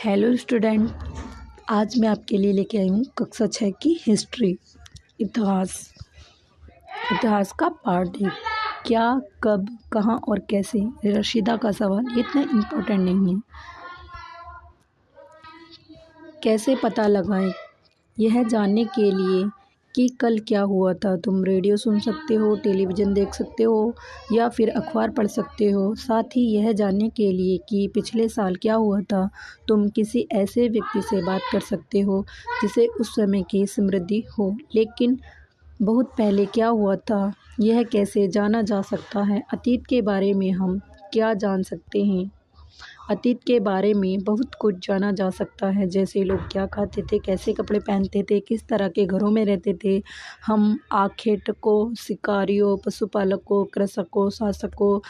Hello student. आज मैं आपके लिए लेके आई हूँ कक्षा 6 की हिस्ट्री इतिहास का पार्ट 1। क्या, कब, कहाँ और कैसे। रशीदा का सवाल इतना इम्पोर्टेंट नहीं है। कैसे पता लगाएं, यह जानने के लिए कि कल क्या हुआ था। तुम रेडियो सुन सकते हो, टेलीविज़न देख सकते हो या फिर अखबार पढ़ सकते हो। साथ ही यह जानने के लिए कि पिछले साल क्या हुआ था, तुम किसी ऐसे व्यक्ति से बात कर सकते हो जिसे उस समय की स्मृति हो। लेकिन बहुत पहले क्या हुआ था, यह कैसे जाना जा सकता है। अतीत के बारे में हम क्या जान सकते हैं। अतीत के बारे में बहुत कुछ जाना जा सकता है, जैसे लोग क्या खाते थे, कैसे कपड़े पहनते थे, किस तरह के घरों में रहते थे। हम आखेटकों, शिकारियों, पशुपालकों, कृषकों, शासकों,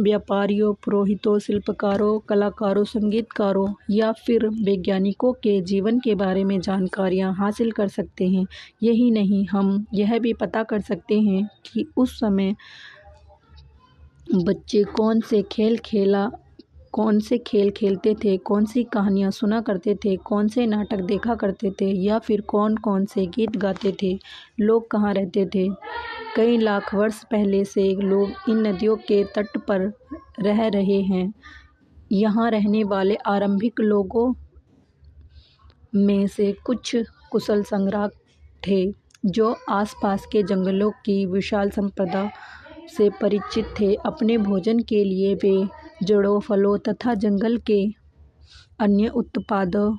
व्यापारियों, पुरोहितों, शिल्पकारों, कलाकारों, संगीतकारों या फिर वैज्ञानिकों के जीवन के बारे में जानकारियाँ हासिल कर सकते हैं। यही नहीं, हम यह भी पता कर सकते हैं कि उस समय बच्चे कौन से खेल खेलते थे, कौन सी कहानियाँ सुना करते थे, कौन से नाटक देखा करते थे या फिर कौन कौन से गीत गाते थे। लोग कहाँ रहते थे। कई लाख वर्ष पहले से लोग इन नदियों के तट पर रह रहे हैं। यहाँ रहने वाले आरंभिक लोगों में से कुछ कुशल संग्राहक थे, जो आसपास के जंगलों की विशाल संपदा से परिचित थे। अपने भोजन के लिए वे जड़ों, फलों तथा जंगल के अन्य उत्पादों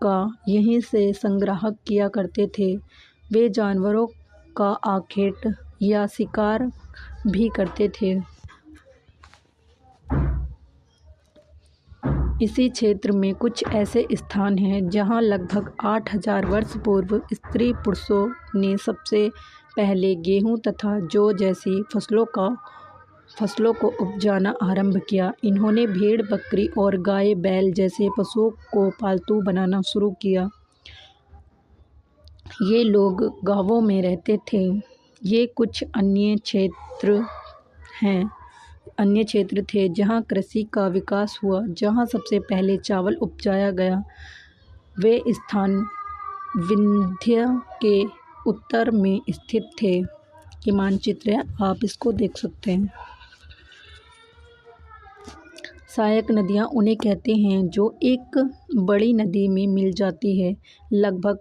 का यहीं से संग्रह किया करते थे। वे जानवरों का आखेट या शिकार भी करते थे। इसी क्षेत्र में कुछ ऐसे स्थान हैं जहां लगभग 8000 वर्ष पूर्व स्त्री पुरुषों ने सबसे पहले गेहूं तथा जौ जैसी फसलों को उपजाना आरंभ किया। इन्होंने भेड़, बकरी और गाय, बैल जैसे पशुओं को पालतू बनाना शुरू किया। ये लोग गांवों में रहते थे। ये कुछ अन्य क्षेत्र थे जहां कृषि का विकास हुआ, जहां सबसे पहले चावल उपजाया गया। वे स्थान विंध्य के उत्तर में स्थित थे। ये मानचित्र है, आप इसको देख सकते हैं। सहायक नदियाँ उन्हें कहते हैं जो एक बड़ी नदी में मिल जाती है। लगभग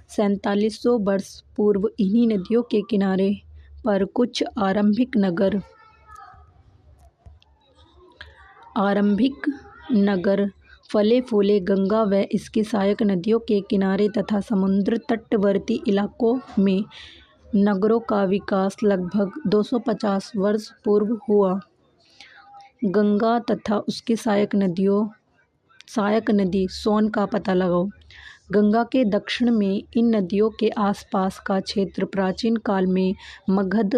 4700 वर्ष पूर्व इन्हीं नदियों के किनारे पर कुछ आरंभिक नगर फले फूले। गंगा व इसकी सहायक नदियों के किनारे तथा समुद्र तटवर्ती इलाकों में नगरों का विकास लगभग 250 वर्ष पूर्व हुआ। गंगा तथा उसकी सहायक नदी सोन का पता लगाओ। गंगा के दक्षिण में इन नदियों के आसपास का क्षेत्र प्राचीन काल में मगध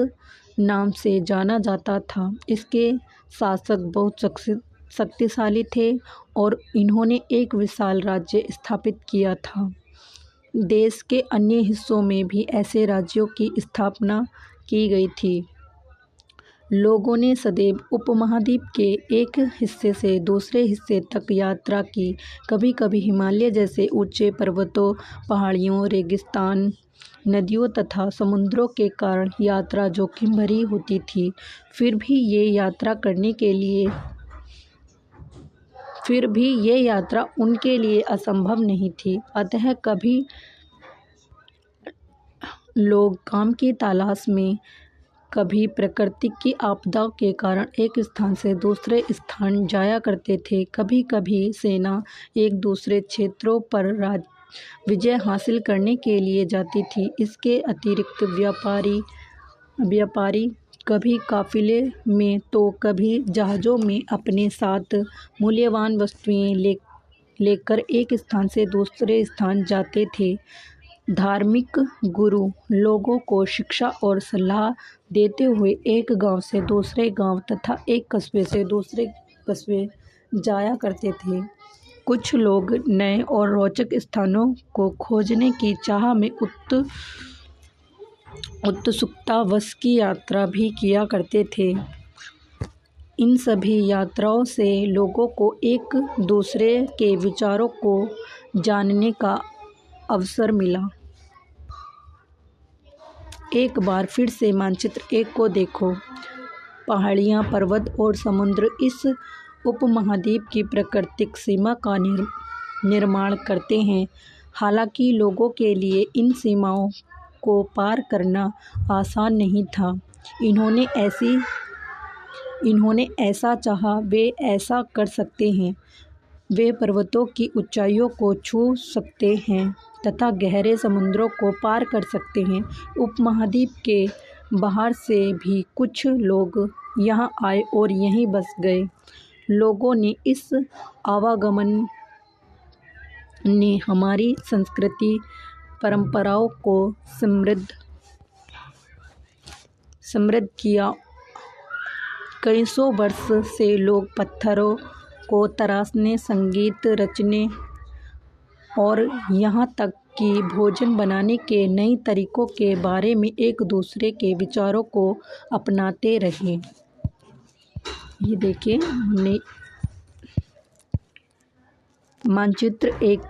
नाम से जाना जाता था। इसके शासक बहुत शक्तिशाली थे और इन्होंने एक विशाल राज्य स्थापित किया था। देश के अन्य हिस्सों में भी ऐसे राज्यों की स्थापना की गई थी। लोगों ने सदैव उपमहाद्वीप के एक हिस्से से दूसरे हिस्से तक यात्रा की। कभी कभी हिमालय जैसे ऊंचे पर्वतों, पहाड़ियों, रेगिस्तान, नदियों तथा समुद्रों के कारण यात्रा जोखिम भरी होती थी। फिर भी ये यात्रा उनके लिए असंभव नहीं थी। अतः कभी लोग काम की तलाश में, कभी प्रकृति की आपदा के कारण एक स्थान से दूसरे स्थान जाया करते थे। कभी कभी सेना एक दूसरे क्षेत्रों पर विजय हासिल करने के लिए जाती थी। इसके अतिरिक्त व्यापारी कभी काफिले में तो कभी जहाज़ों में अपने साथ मूल्यवान वस्तुएं लेकर एक स्थान से दूसरे स्थान जाते थे। धार्मिक गुरु लोगों को शिक्षा और सलाह देते हुए एक गांव से दूसरे गांव तथा एक कस्बे से दूसरे कस्बे जाया करते थे। कुछ लोग नए और रोचक स्थानों को खोजने की चाह में उत्सुकतावश की यात्रा भी किया करते थे। इन सभी यात्राओं से लोगों को एक दूसरे के विचारों को जानने का अवसर मिला। एक बार फिर से मानचित्र 1 को देखो। पहाड़ियाँ, पर्वत और समुद्र इस उपमहाद्वीप की प्राकृतिक सीमा का निर्माण करते हैं। हालांकि लोगों के लिए इन सीमाओं को पार करना आसान नहीं था। इन्होंने ऐसा चाहा वे ऐसा कर सकते हैं। वे पर्वतों की ऊंचाइयों को छू सकते हैं तथा गहरे समुद्रों को पार कर सकते हैं। उपमहाद्वीप के बाहर से भी कुछ लोग यहाँ आए और यहीं बस गए। लोगों ने इस आवागमन ने हमारी संस्कृति परंपराओं को समृद्ध किया। कई सौ वर्ष से लोग पत्थरों को तराशने, संगीत रचने और यहाँ तक कि भोजन बनाने के नए तरीकों के बारे में एक दूसरे के विचारों को अपनाते रहे। ये देखिए, हमने मानचित्र 1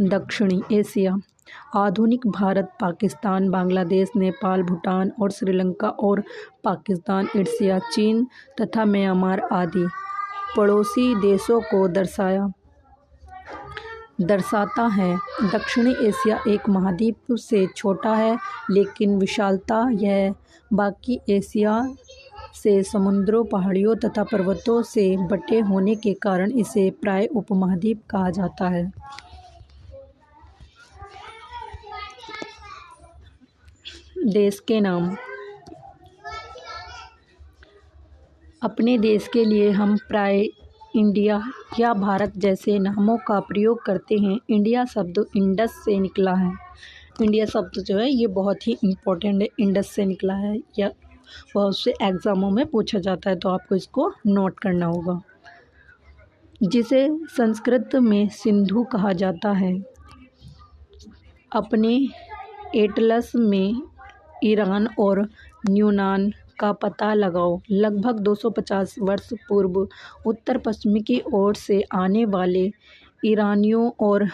दक्षिणी एशिया। आधुनिक भारत, पाकिस्तान, बांग्लादेश, नेपाल, भूटान और श्रीलंका और पाकिस्तान, एशिया, चीन तथा म्यांमार आदि पड़ोसी देशों को दर्शाता है। दक्षिणी एशिया एक महाद्वीप से छोटा है, लेकिन विशालता यह बाकी एशिया से समुद्रों, पहाड़ियों तथा पर्वतों से बटे होने के कारण इसे प्राय उपमहाद्वीप कहा जाता है। देश के नाम। अपने देश के लिए हम प्राय इंडिया या भारत जैसे नामों का प्रयोग करते हैं। इंडिया शब्द इंडस से निकला है। इंडिया शब्द जो है ये बहुत ही इम्पोर्टेंट है, इंडस से निकला है। या बहुत से एग्ज़ामों में पूछा जाता है, तो आपको इसको नोट करना होगा। जिसे संस्कृत में सिंधु कहा जाता है। अपने एटलस में ईरान और यूनान का पता लगाओ। लगभग 250 वर्ष पूर्व उत्तर पश्चिम की ओर से आने वाले ईरानियों और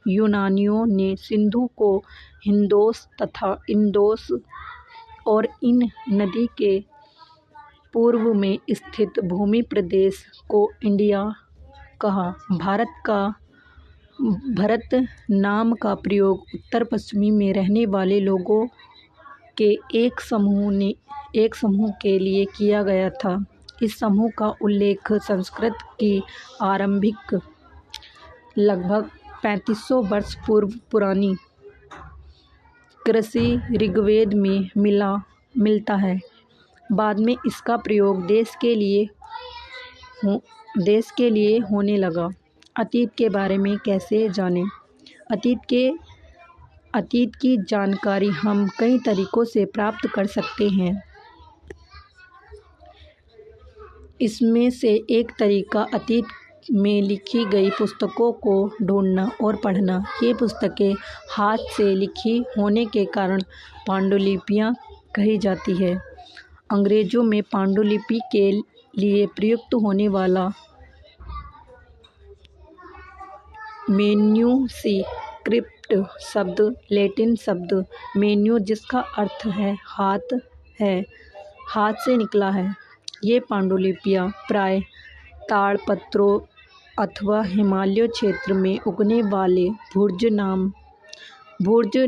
यूनानियों ने सिंधु को हिंदोस तथा इंदोस और इन नदी के पूर्व में स्थित भूमि प्रदेश को इंडिया कहा। भारत नाम का प्रयोग उत्तर पश्चिमी में रहने वाले लोगों के एक समूह के लिए किया गया था। इस समूह का उल्लेख संस्कृत की आरंभिक लगभग 3500 वर्ष पूर्व पुरानी कृषि ऋग्वेद में मिलता है। बाद में इसका प्रयोग देश के लिए होने लगा। अतीत के बारे में कैसे जानें? अतीत की जानकारी हम कई तरीकों से प्राप्त कर सकते हैं। इसमें से एक तरीका अतीत में लिखी गई पुस्तकों को ढूंढना और पढ़ना। ये पुस्तकें हाथ से लिखी होने के कारण पांडुलिपियाँ कही जाती है। अंग्रेज़ों में पांडुलिपि के लिए प्रयुक्त होने वाला मैन्यूस्क्रिप्ट शब्द लैटिन शब्द मैन्यू, जिसका अर्थ है हाथ से निकला है। ये पांडुलिपियाँ प्राय ताड़पत्रों अथवा हिमालय क्षेत्र में उगने वाले भुर्ज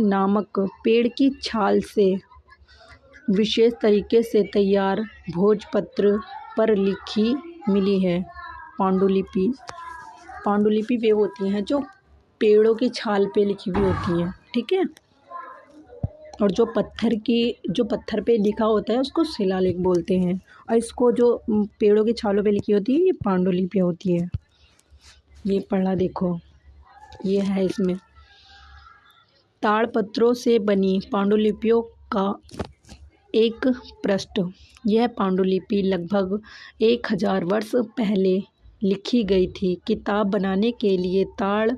नामक पेड़ की छाल से विशेष तरीके से तैयार भोजपत्र पर लिखी मिली है। पांडुलिपि वे होती हैं जो पेड़ों की छाल पे लिखी हुई होती हैं, ठीक है। और जो पत्थर पे लिखा होता है उसको शिलालेख बोलते हैं, और इसको जो पेड़ों की छालों पे लिखी होती है ये पांडुलिपि होती है। ये पढ़ा देखो, ये है इसमें ताड़पत्रों से बनी पांडुलिपियों का एक पृष्ठ। यह पांडुलिपि लगभग 1000 वर्ष पहले लिखी गई थी। किताब बनाने के लिए ताड़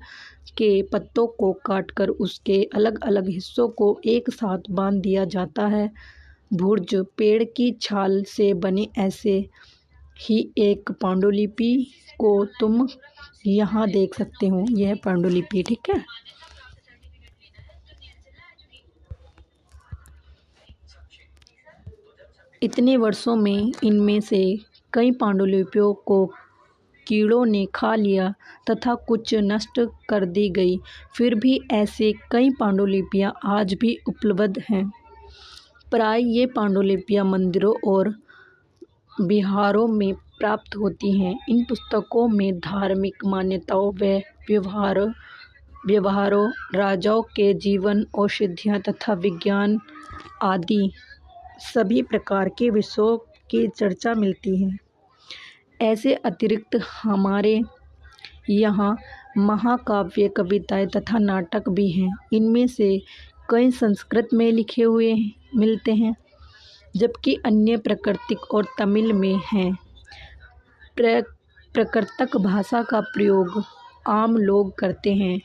के पत्तों को काटकर उसके अलग अलग हिस्सों को एक साथ बांध दिया जाता है। भुर्ज पेड़ की छाल से बने ही एक पांडुलिपि को तुम यहाँ देख सकते हो। यह पांडुलिपि, ठीक है। इतने वर्षों में इनमें से कई पांडुलिपियों को कीड़ों ने खा लिया तथा कुछ नष्ट कर दी गई। फिर भी ऐसे कई पांडुलिपियाँ आज भी उपलब्ध हैं। प्राय ये पांडुलिपियाँ मंदिरों और विहारों में प्राप्त होती हैं। इन पुस्तकों में धार्मिक मान्यताओं व व्यवहारों, राजाओं के जीवन, औषधियाँ तथा विज्ञान आदि सभी प्रकार के विषयों की चर्चा मिलती है। ऐसे अतिरिक्त हमारे यहाँ महाकाव्य, कविताएं तथा नाटक भी हैं। इनमें से कई संस्कृत में लिखे हुए मिलते हैं, जबकि अन्य प्राकृतिक और तमिल में हैं। प्राकृतक भाषा का प्रयोग आम लोग करते हैं,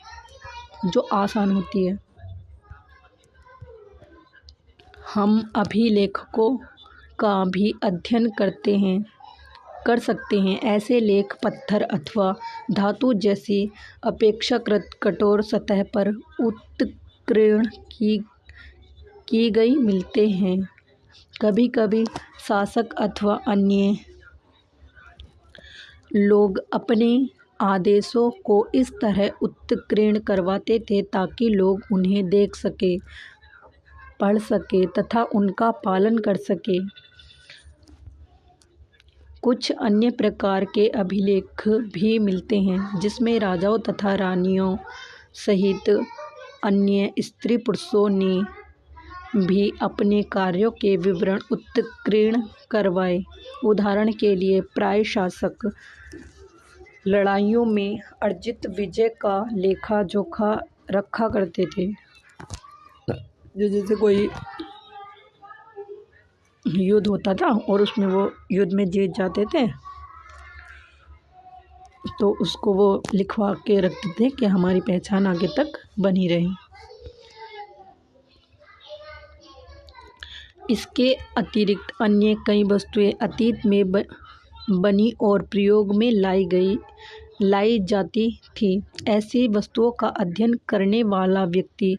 जो आसान होती है। हम अभिलेखों का भी अध्ययन कर सकते हैं। ऐसे लेख पत्थर अथवा धातु जैसी अपेक्षाकृत कठोर सतह पर उत्कीर्ण की गई मिलते हैं। कभी कभी शासक अथवा अन्य लोग अपने आदेशों को इस तरह उत्कीर्ण करवाते थे ताकि लोग उन्हें देख सके, पढ़ सके तथा उनका पालन कर सके। कुछ अन्य प्रकार के अभिलेख भी मिलते हैं, जिसमें राजाओं तथा रानियों सहित अन्य स्त्री पुरुषों ने भी अपने कार्यों के विवरण उत्कीर्ण करवाए। उदाहरण के लिए, प्राय शासक लड़ाइयों में अर्जित विजय का लेखा जोखा रखा करते थे। जैसे कोई युद्ध होता था और उसमें वो युद्ध में जीत जाते थे, तो उसको वो लिखवा के रखते थे कि हमारी पहचान आगे तक बनी रहे। इसके अतिरिक्त अन्य कई वस्तुएं अतीत में बनी और प्रयोग में लाई जाती थी। ऐसी वस्तुओं का अध्ययन करने वाला व्यक्ति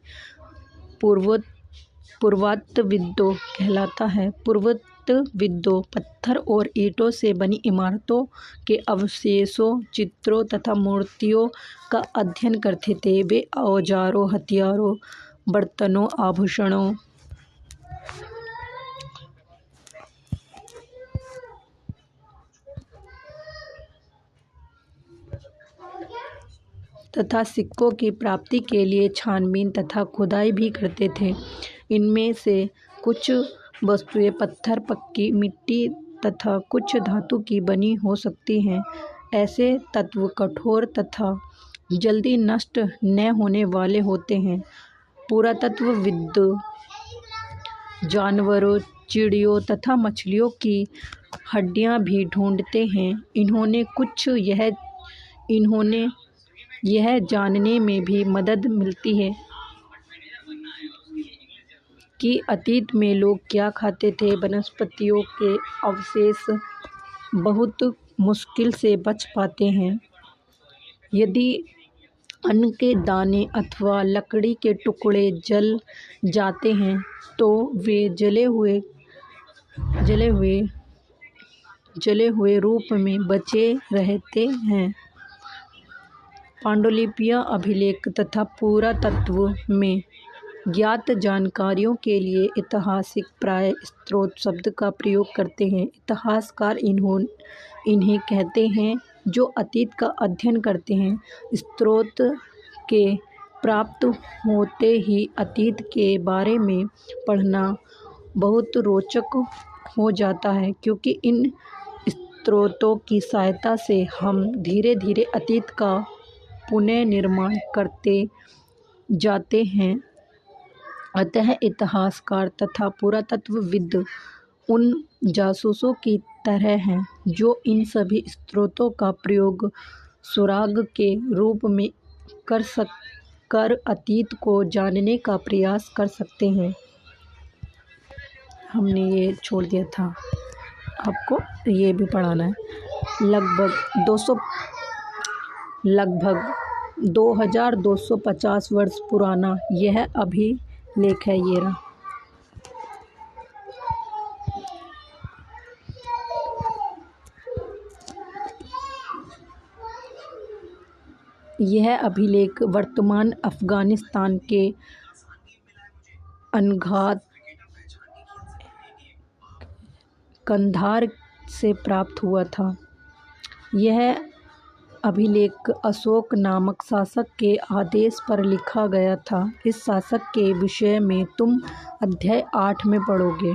पुरातत्वविदों कहलाता है। पुरातत्वविदों पत्थर और ईंटों से बनी इमारतों के अवशेषों, चित्रों तथा मूर्तियों का अध्ययन करते थे। वे औजारों, हथियारों, बर्तनों, आभूषणों तथा सिक्कों की प्राप्ति के लिए छानबीन तथा खुदाई भी करते थे। इनमें से कुछ वस्तुएं पत्थर, पक्की मिट्टी तथा कुछ धातु की बनी हो सकती हैं। ऐसे तत्व कठोर तथा जल्दी नष्ट न होने वाले होते हैं। पुरातत्वविद जानवरों, चिड़ियों तथा मछलियों की हड्डियां भी ढूंढते हैं। इन्होंने यह जानने में भी मदद मिलती है कि अतीत में लोग क्या खाते थे। वनस्पतियों के अवशेष बहुत मुश्किल से बच पाते हैं। यदि अन्न के दाने अथवा लकड़ी के टुकड़े जल जाते हैं तो वे जले हुए रूप में बचे रहते हैं। पांडुलिपियां अभिलेख तथा पुरातत्व में ज्ञात जानकारियों के लिए ऐतिहासिक प्राय स्रोत शब्द का प्रयोग करते हैं। इतिहासकार इन्हें कहते हैं जो अतीत का अध्ययन करते हैं। स्रोत के प्राप्त होते ही अतीत के बारे में पढ़ना बहुत रोचक हो जाता है, क्योंकि इन स्रोतों की सहायता से हम धीरे धीरे अतीत का पुनर्निर्माण करते जाते हैं। अतः इतिहासकार तथा पुरातत्वविद उन जासूसों की तरह हैं जो इन सभी स्रोतों का प्रयोग सुराग के रूप में कर अतीत को जानने का प्रयास कर सकते हैं। हमने ये छोड़ दिया था आपको ये भी पढ़ाना है। लगभग 2250 वर्ष पुराना यह अभिलेख है। ये रहा। यह अभिलेख वर्तमान अफ़गानिस्तान के कंधार से प्राप्त हुआ था। यह अभिलेख अशोक नामक शासक के आदेश पर लिखा गया था। इस शासक के विषय में तुम अध्याय 8 में पढ़ोगे।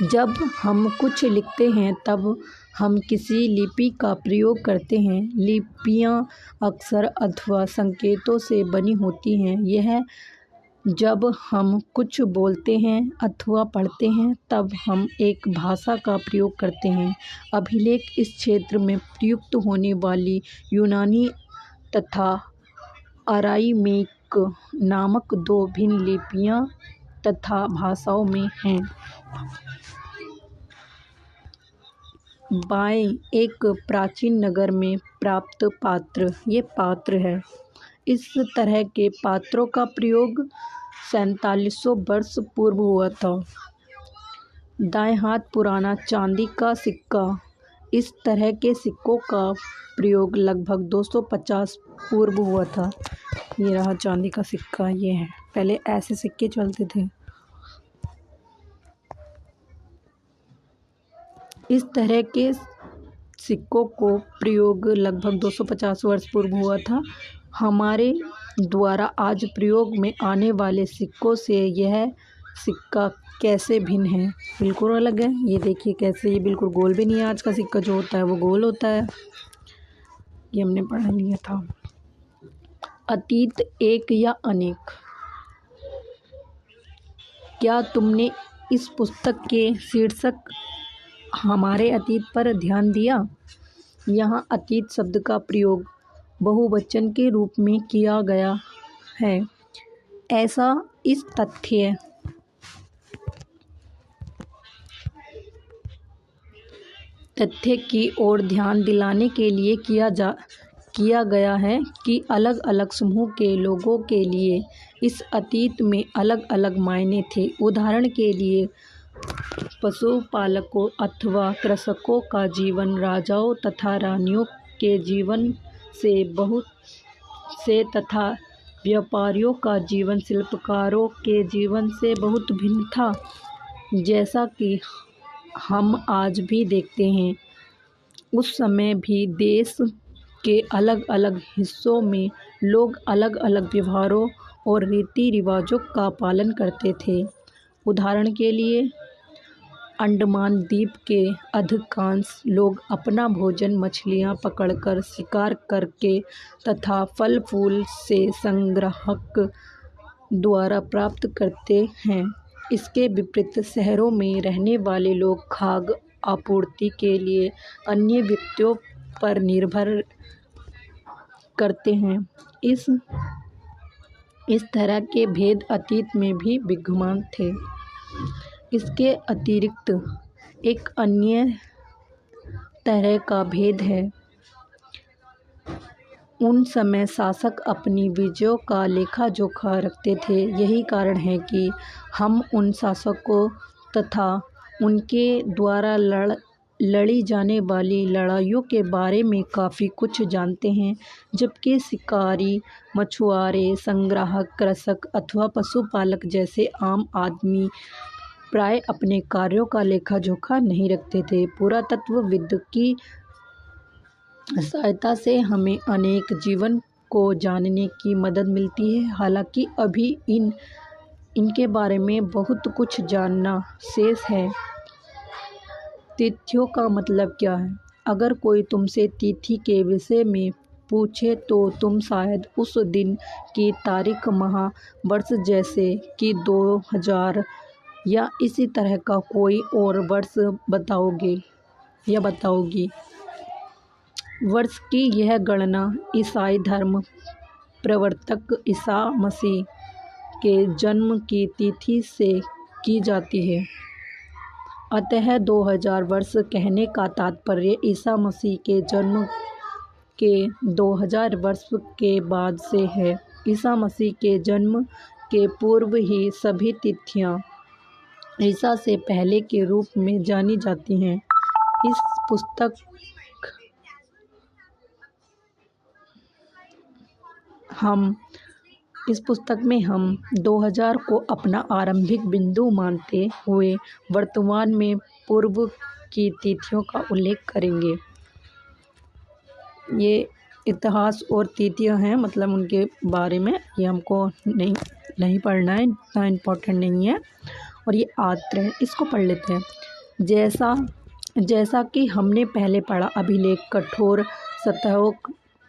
जब हम कुछ लिखते हैं तब हम किसी लिपि का प्रयोग करते हैं। लिपियां अक्षर अथवा संकेतों से बनी होती हैं। यह जब हम कुछ बोलते हैं अथवा पढ़ते हैं तब हम एक भाषा का प्रयोग करते हैं। अभिलेख इस क्षेत्र में प्रयुक्त होने वाली यूनानी तथा अरामीक नामक दो भिन्न लिपियां तथा भाषाओं में हैं। बाएं, एक प्राचीन नगर में प्राप्त पात्र। ये पात्र है। इस तरह के पात्रों का प्रयोग 4700 वर्ष पूर्व हुआ था। दाएं हाथ, पुराना चांदी का सिक्का। इस तरह के सिक्कों का प्रयोग लगभग 250 पूर्व हुआ था। ये रहा चांदी का सिक्का। ये है, पहले ऐसे सिक्के चलते थे। इस तरह के सिक्कों को प्रयोग लगभग 250 वर्ष पूर्व हुआ था। हमारे द्वारा आज प्रयोग में आने वाले सिक्कों से यह सिक्का कैसे भिन्न है? बिल्कुल अलग है। ये देखिए कैसे, ये बिल्कुल गोल भी नहीं है। आज का सिक्का जो होता है वो गोल होता है। ये हमने पढ़ लिया था। अतीत एक या अनेक। क्या तुमने इस पुस्तक के शीर्षक हमारे अतीत पर ध्यान दिया? यहाँ अतीत शब्द का प्रयोग बहुवचन के रूप में किया गया है। ऐसा इस तथ्य की ओर ध्यान दिलाने के लिए किया गया है कि अलग अलग समूह के लोगों के लिए इस अतीत में अलग अलग मायने थे। उदाहरण के लिए पशुपालकों अथवा कृषकों का जीवन राजाओं तथा रानियों के जीवन से तथा व्यापारियों का जीवन शिल्पकारों के जीवन से बहुत भिन्न था। जैसा कि हम आज भी देखते हैं, उस समय भी देश के अलग अलग हिस्सों में लोग अलग अलग व्यवहारों और रीति रिवाजों का पालन करते थे। उदाहरण के लिए अंडमान द्वीप के अधिकांश लोग अपना भोजन मछलियां पकड़कर, शिकार करके तथा फल फूल से संग्राहक द्वारा प्राप्त करते हैं। इसके विपरीत शहरों में रहने वाले लोग खाद्य आपूर्ति के लिए अन्य व्यक्तियों पर निर्भर करते हैं। इस तरह के भेद अतीत में भी विद्यमान थे। इसके अतिरिक्त एक अन्य तरह का भेद है। उन समय शासक अपनी विजयों का लेखा जोखा रखते थे। यही कारण है कि हम उन शासकों तथा उनके द्वारा लड़ी जाने वाली लड़ाइयों के बारे में काफ़ी कुछ जानते हैं, जबकि शिकारी, मछुआरे, संग्राहक, कृषक अथवा पशुपालक जैसे आम आदमी प्राय अपने कार्यों का लेखा जोखा नहीं रखते थे। पुरातत्वविद की सहायता से हमें अनेक जीवन को जानने की मदद मिलती है। हालांकि अभी इनके बारे में बहुत कुछ जानना शेष है। तिथियों का मतलब क्या है? अगर कोई तुमसे तिथि के विषय में पूछे तो तुम शायद उस दिन की तारीख, माह, वर्ष जैसे कि 2000 या इसी तरह का कोई और वर्ष बताओगे या बताओगी। वर्ष की यह गणना ईसाई धर्म प्रवर्तक ईसा मसीह के जन्म की तिथि से की जाती है। अतः 2000 वर्ष कहने का तात्पर्य ईसा मसीह के जन्म के 2000 वर्ष के बाद से है। ईसा मसीह के जन्म के पूर्व ही सभी तिथियां ईसा से पहले के रूप में जानी जाती हैं। इस पुस्तक में हम 2000 को अपना आरंभिक बिंदु मानते हुए वर्तमान में पूर्व की तिथियों का उल्लेख करेंगे। ये इतिहास और तिथियां हैं, मतलब उनके बारे में ये हमको नहीं पढ़ना है, इतना इम्पोर्टेंट नहीं है। और ये आत्र है, इसको पढ़ लेते हैं। जैसा कि हमने पहले पढ़ा, अभिलेख कठोर सतहों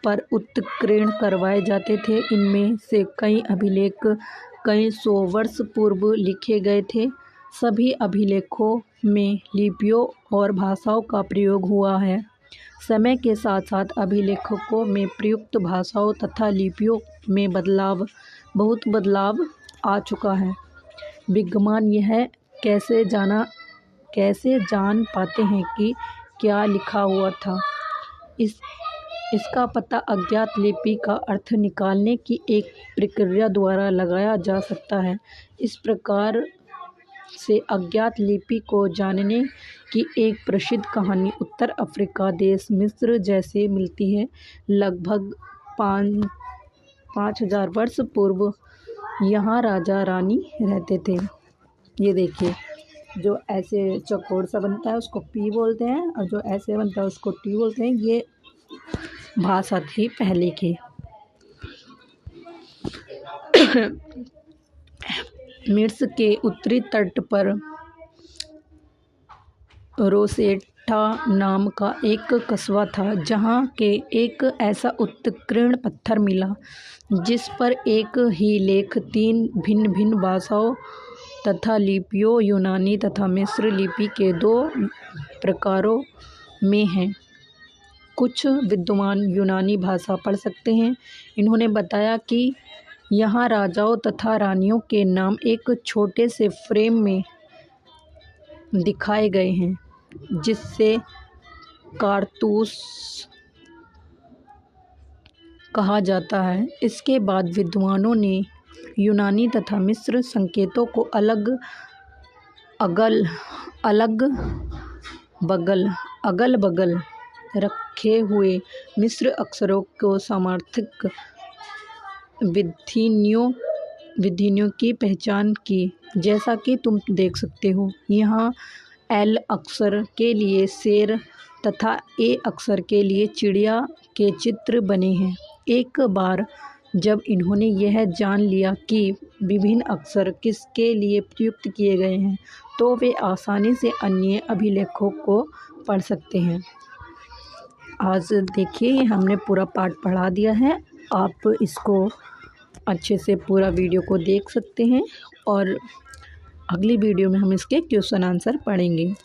पर उत्कीर्ण करवाए जाते थे। इनमें से कई अभिलेख कई सौ वर्ष पूर्व लिखे गए थे। सभी अभिलेखों में लिपियों और भाषाओं का प्रयोग हुआ है। समय के साथ साथ अभिलेखों में प्रयुक्त भाषाओं तथा लिपियों में बहुत बदलाव आ चुका है। विद्वान यह कैसे जान पाते हैं कि क्या लिखा हुआ था? इसका पता अज्ञात लिपि का अर्थ निकालने की एक प्रक्रिया द्वारा लगाया जा सकता है। इस प्रकार से अज्ञात लिपि को जानने की एक प्रसिद्ध कहानी उत्तर अफ्रीका देश मिस्र जैसे मिलती है। लगभग 5000 वर्ष पूर्व यहाँ राजा रानी रहते थे। ये देखिए, जो ऐसे चौकोर सा बनता है उसको पी बोलते हैं, और जो ऐसे बनता है उसको टी बोलते हैं। ये भाषा थी पहले की। मिस्र के उत्तरी तट पर रोसेटा नाम का एक कस्बा था, जहाँ के एक ऐसा उत्कीर्ण पत्थर मिला जिस पर एक ही लेख 3 भिन्न भिन्न भाषाओं तथा लिपियों, यूनानी तथा मिस्र लिपि के 2 प्रकारों में है। कुछ विद्वान यूनानी भाषा पढ़ सकते हैं। इन्होंने बताया कि यहाँ राजाओं तथा रानियों के नाम एक छोटे से फ्रेम में दिखाए गए हैं, जिससे कारतूस कहा जाता है। इसके बाद विद्वानों ने यूनानी तथा मिस्र संकेतों को अगल बगल रखे हुए मिस्र अक्षरों को सामार्थक विधियों की पहचान की। जैसा कि तुम देख सकते हो, यहाँ एल अक्षर के लिए शेर तथा ए अक्षर के लिए चिड़िया के चित्र बने हैं। एक बार जब इन्होंने यह जान लिया कि विभिन्न अक्षर किसके लिए प्रयुक्त किए गए हैं, तो वे आसानी से अन्य अभिलेखों को पढ़ सकते हैं। आज देखिए, हमने पूरा पाठ पढ़ा दिया है। आप इसको अच्छे से पूरा वीडियो को देख सकते हैं, और अगली वीडियो में हम इसके क्वेश्चन आंसर पढ़ेंगे।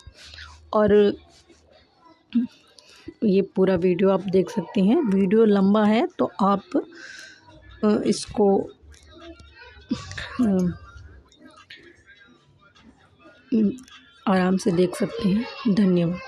और ये पूरा वीडियो आप देख सकते हैं। वीडियो लंबा है तो आप इसको आराम से देख सकते हैं। धन्यवाद।